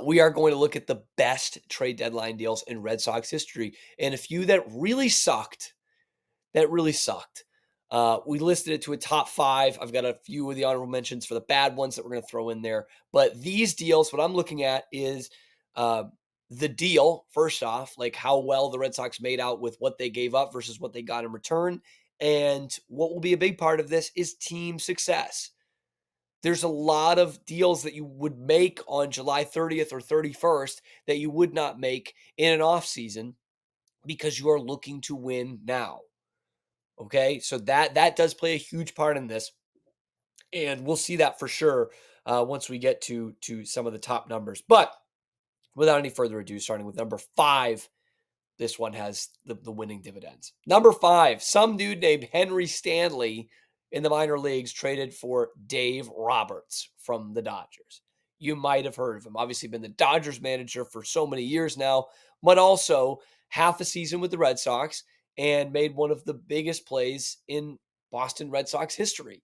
we are going to look at the best trade deadline deals in Red Sox history and a few that really sucked. We listed it to a top 5. I've got a few of the honorable mentions for the bad ones that we're going to throw in there. But these deals, what I'm looking at is the deal, first off, like how well the Red Sox made out with what they gave up versus what they got in return. And what will be a big part of this is team success. There's a lot of deals that you would make on July 30th or 31st that you would not make in an off season because you are looking to win now. Okay, so that does play a huge part in this, and we'll see that for sure once we get to some of the top numbers. But without any further ado, starting with number 5, this one has the winning dividends. Number 5, some dude named Henry Stanley in the minor leagues traded for Dave Roberts from the Dodgers. You might have heard of him. Obviously, been the Dodgers manager for so many years now, but also half a season with the Red Sox and made one of the biggest plays in Boston Red Sox history.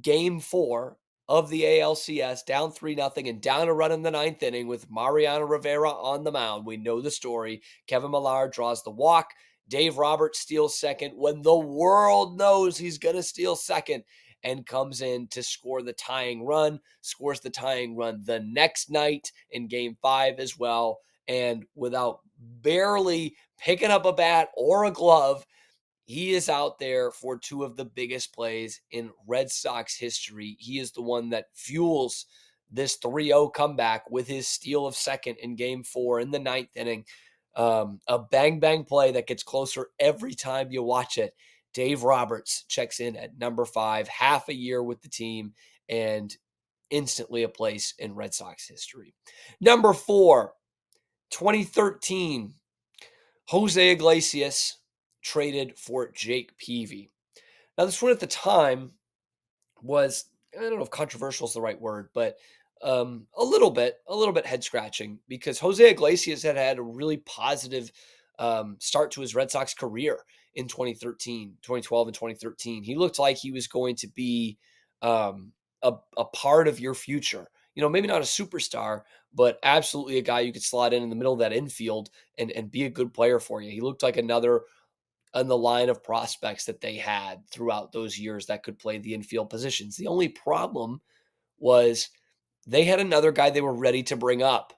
Game 4 of the ALCS, down 3-0 and down a run in the 9th inning with Mariano Rivera on the mound. We know the story. Kevin Millar draws the walk. Dave Roberts steals second when the world knows he's going to steal second and comes in to score the tying run, scores the tying run the next night in game 5 as well. And without barely picking up a bat or a glove, he is out there for 2 of the biggest plays in Red Sox history. He is the one that fuels this 3-0 comeback with his steal of second in game 4 in the 9th inning. A bang play that gets closer every time you watch it. Dave Roberts checks in at number 5, half a year with the team, and instantly a place in Red Sox history. Number 4, 2013, Jose Iglesias traded for Jake Peavy. Now, this one at the time was, I don't know if controversial is the right word, but a little bit head scratching because Jose Iglesias had a really positive start to his Red Sox career in 2012 and 2013. He looked like he was going to be a part of your future. You know, maybe not a superstar, but absolutely a guy you could slot in the middle of that infield and be a good player for you. He looked like another on the line of prospects that they had throughout those years that could play the infield positions. The only problem was they had another guy they were ready to bring up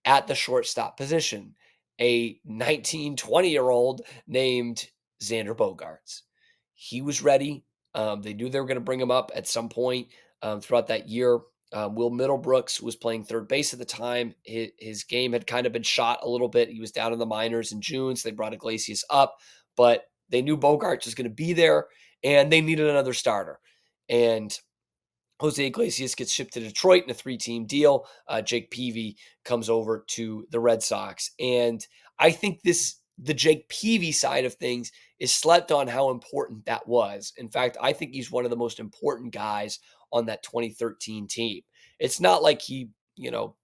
at the shortstop position, a 19, 20-year-old named Xander Bogaerts. He was ready. They knew they were going to bring him up at some point throughout that year. Will Middlebrooks was playing third base at the time. His game had kind of been shot a little bit. He was down in the minors in June, so they brought Iglesias up, but they knew Bogaerts was going to be there, and they needed another starter. And Jose Iglesias gets shipped to Detroit in a 3-team deal. Jake Peavy comes over to the Red Sox. And I think the Jake Peavy side of things is slept on how important that was. In fact, I think he's one of the most important guys on that 2013 team. It's not like he,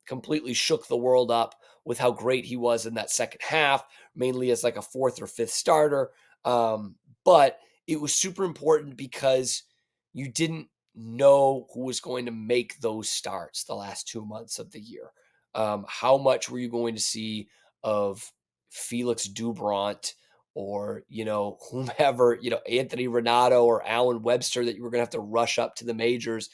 completely shook the world up with how great he was in that second half, mainly as like a 4th or 5th starter. But it was super important because you didn't know who was going to make those starts the last 2 months of the year. How much were you going to see of Felix Dubront or, whomever, Anthony Renato or Alan Webster that you were going to have to rush up to the majors?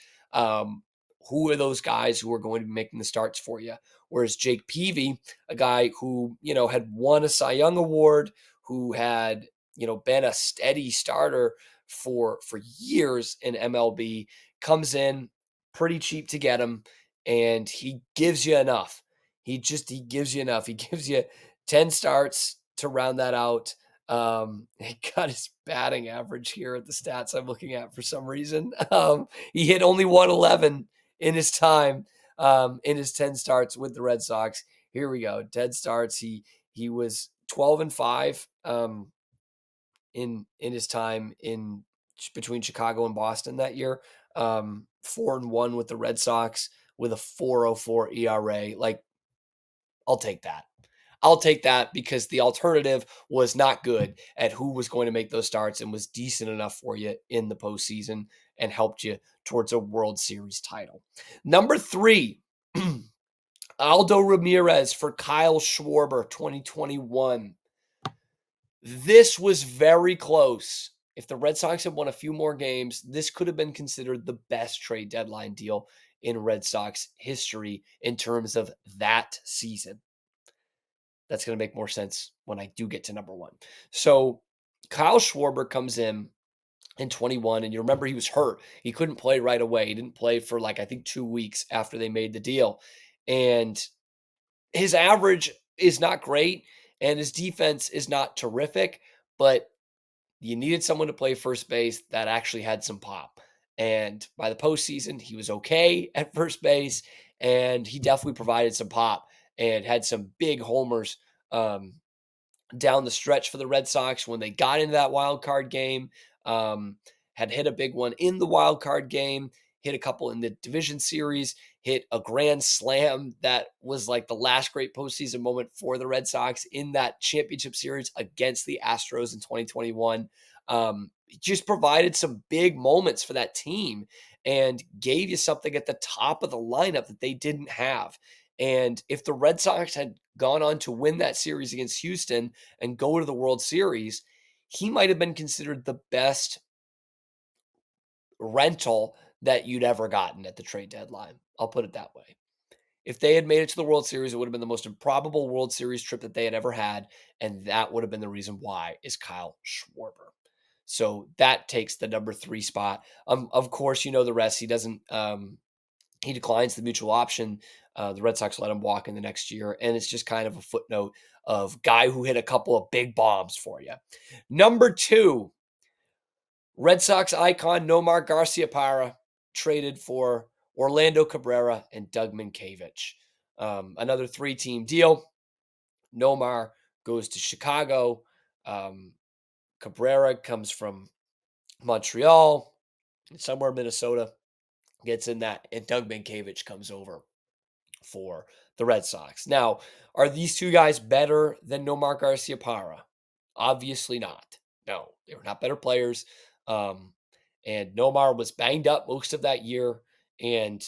Who are those guys who are going to be making the starts for you? Whereas Jake Peavy, a guy who, had won a Cy Young Award, who had, been a steady starter for years in MLB, comes in pretty cheap to get him, and he gives you enough. He gives you enough. He gives you 10 starts to round that out. He got his batting average here at the stats I'm looking at for some reason. He hit only 111 in his time, in his 10 starts with the Red Sox. Here we go. 10 starts. He was 12-5 in his time in between Chicago and Boston that year. 4-1 with the Red Sox with a 4.04 ERA. Like, I'll take that. I'll take that because the alternative was not good at who was going to make those starts and was decent enough for you in the postseason and helped you towards a World Series title. Number 3, Aldo Ramirez for Kyle Schwarber, 2021. This was very close. If the Red Sox had won a few more games, this could have been considered the best trade deadline deal in Red Sox history in terms of that season. That's going to make more sense when I do get to number one. So Kyle Schwarber comes in 21, and you remember he was hurt. He couldn't play right away. He didn't play for like, I think 2 weeks after they made the deal. And his average is not great and his defense is not terrific, but you needed someone to play first base that actually had some pop. And by the postseason, he was okay at first base, and he definitely provided some pop and had some big homers um, down the stretch for the Red Sox when they got into that wild card game. Um, had hit a big one in the wild card game, hit a couple in the division series, hit a grand slam that was like the last great postseason moment for the Red Sox in that championship series against the Astros in 2021. He just provided some big moments for that team and gave you something at the top of the lineup that they didn't have. And if the Red Sox had gone on to win that series against Houston and go to the World Series, he might have been considered the best rental that you'd ever gotten at the trade deadline. I'll put it that way. If they had made it to the World Series, it would have been the most improbable World Series trip that they had ever had. And that would have been the reason why is Kyle Schwarber. So that takes the number 3 spot. Of course, you know the rest. He doesn't he declines the mutual option. The Red Sox let him walk in the next year. And it's just kind of a footnote of guy who hit a couple of big bombs for you. Number 2, Red Sox icon Nomar Garcia Parra traded for Orlando Cabrera and Doug Minkiewicz. Another 3-team deal. Nomar goes to Chicago. Cabrera comes from Montreal, somewhere in Minnesota, gets in that, and Doug Minkiewicz comes over for the Red Sox. Now, are these two guys better than Nomar Garcia Parra? Obviously not. No, they were not better players. And Nomar was banged up most of that year. And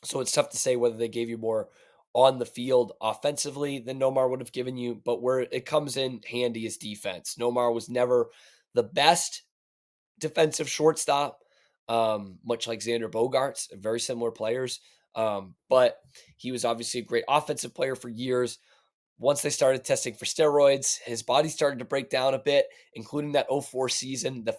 so it's tough to say whether they gave you more on the field offensively than Nomar would have given you. But where it comes in handy is defense. Nomar was never the best defensive shortstop, much like Xander Bogaerts, very similar players. But he was obviously a great offensive player for years. Once they started testing for steroids, his body started to break down a bit, including that 04 season, the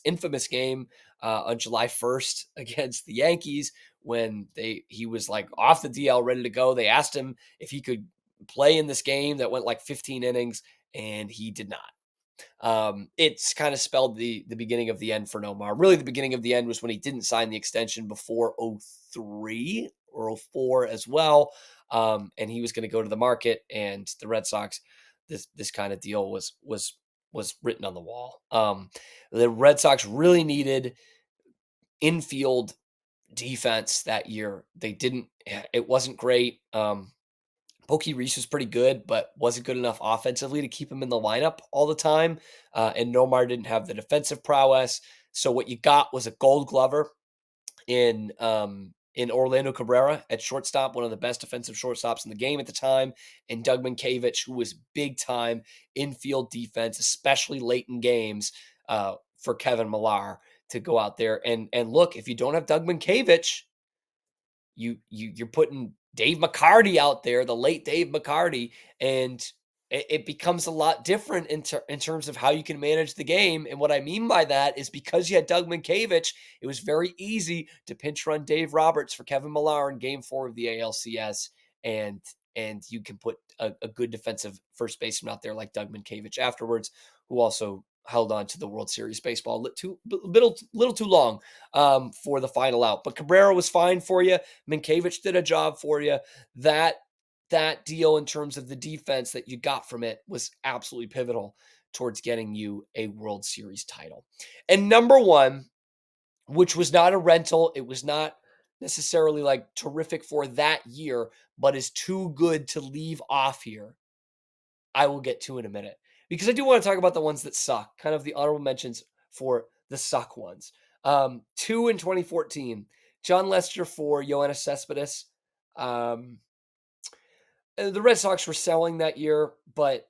infamous game on July 1st against the Yankees when he was like off the DL, ready to go. They asked him if he could play in this game that went like 15 innings, and he did not. It's kind of spelled the beginning of the end for Nomar. Really, the beginning of the end was when he didn't sign the extension before 03 or 04 as well. And he was going to go to the market, and the Red Sox, this kind of deal was written on the wall. The Red Sox really needed infield defense that year. They didn't. It wasn't great. Pokey Reese was pretty good, but wasn't good enough offensively to keep him in the lineup all the time. And Nomar didn't have the defensive prowess. So what you got was a Gold Glover in Orlando Cabrera at shortstop, one of the best defensive shortstops in the game at the time, and Doug Minkiewicz, who was big time infield defense, especially late in games for Kevin Millar to go out there and look. If you don't have Doug Minkiewicz, you're putting Dave McCarty out there, the late Dave McCarty, and it becomes a lot different in terms of how you can manage the game. And what I mean by that is because you had Doug Minkiewicz, it was very easy to pinch run Dave Roberts for Kevin Millar in Game 4 of the ALCS, and you can put a good defensive first baseman out there like Doug Minkiewicz afterwards, who also held on to the World Series baseball little too long for the final out. But Cabrera was fine for you. Minkiewicz did a job for you. That deal in terms of the defense that you got from it was absolutely pivotal towards getting you a World Series title. And number 1, which was not a rental, it was not necessarily like terrific for that year, but is too good to leave off here. I will get to in a minute, because I do want to talk about the ones that suck, kind of the honorable mentions for the suck ones. 2 in 2014, John Lester for Yoenis Cespedes. The Red Sox were selling that year, but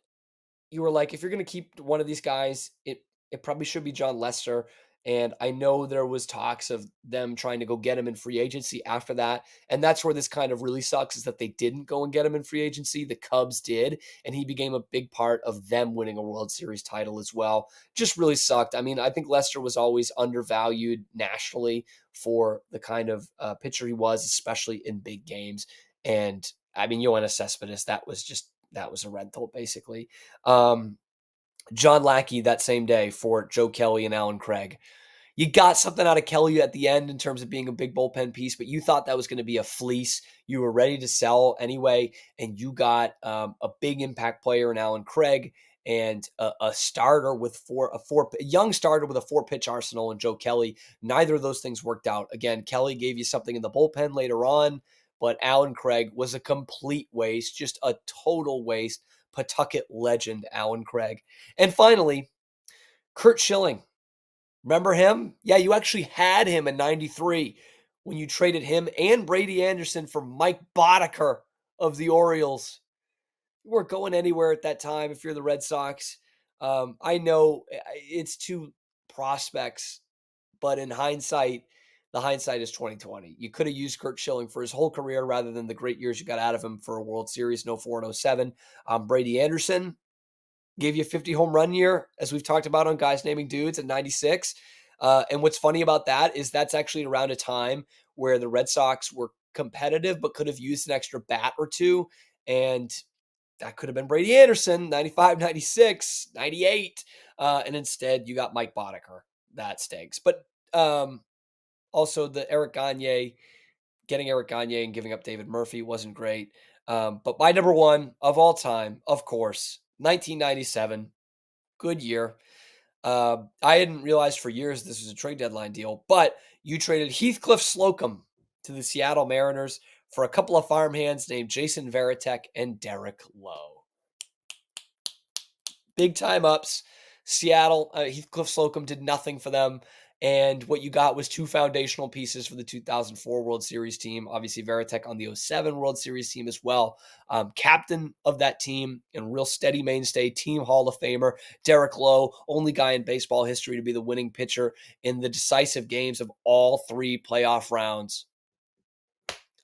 you were like, if you're going to keep one of these guys, it probably should be John Lester. And I know there was talks of them trying to go get him in free agency after that. And that's where this kind of really sucks is that they didn't go and get him in free agency. The Cubs did, and he became a big part of them winning a World Series title as well. Just really sucked. I mean, I think Lester was always undervalued nationally for the kind of pitcher he was, especially in big games. And I mean, Yoenis Cespedes, that was a rental basically. Um, John Lackey that same day for Joe Kelly and Alan Craig. You got something out of Kelly at the end in terms of being a big bullpen piece, but you thought that was going to be a fleece. You were ready to sell anyway, and you got a big impact player in Alan Craig and a starter with a young starter with a 4-pitch arsenal in Joe Kelly. Neither of those things worked out. Again, Kelly gave you something in the bullpen later on, but Alan Craig was a complete waste, just a total waste. Pawtucket legend, Alan Craig. And finally, Curt Schilling. Remember him? Yeah, you actually had him in 93 when you traded him and Brady Anderson for Mike Boddicker of the Orioles. You weren't going anywhere at that time if you're the Red Sox. I know it's two prospects, but in hindsight, the hindsight is 2020. You could have used Curt Schilling for his whole career rather than the great years you got out of him for a World Series in 04 and 07. Brady Anderson gave you a 50 home run year, as we've talked about on Guys Naming Dudes at 96. And what's funny about that is that's actually around a time where the Red Sox were competitive, but could have used an extra bat or two. And that could have been Brady Anderson, 95, 96, 98. And instead, you got Mike Boddicker. That stinks. But also the getting Eric Gagne and giving up David Murphy wasn't great. But my number one of all time, of course, 1997, good year. I hadn't realized for years this was a trade deadline deal, but you traded Heathcliff Slocum to the Seattle Mariners for a couple of farmhands named Jason Varitek and Derek Lowe. Big time ups. Seattle, Heathcliff Slocum did nothing for them. And what you got was two foundational pieces for the 2004 World Series team. Obviously, Varitek on the 07 World Series team as well. Captain of that team and real steady mainstay, team Hall of Famer, Derek Lowe, only guy in baseball history to be the winning pitcher in the decisive games of all 3 playoff rounds.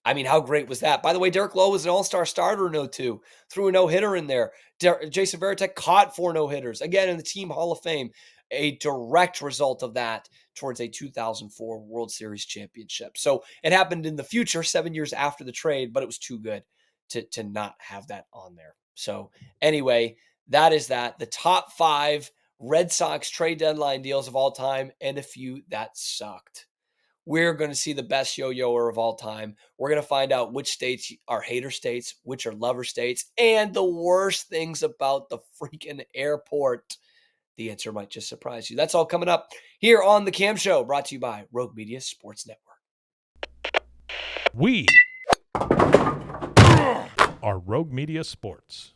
I mean, how great was that? By the way, Derek Lowe was an all-star starter in 02, threw a no-hitter in there. Jason Varitek caught 4 no-hitters, again in the Team Hall of Fame. A direct result of that towards a 2004 World Series championship. So it happened in the future, 7 years after the trade, but it was too good to not have that on there. So anyway, that is that. The top 5 Red Sox trade deadline deals of all time, and a few that sucked. We're going to see the best yo-yoer of all time. We're going to find out which states are hater states, which are lover states, and the worst things about the freaking airport. The answer might just surprise you. That's all coming up here on The Cam Show, brought to you by Rogue Media Sports Network. We are Rogue Media Sports.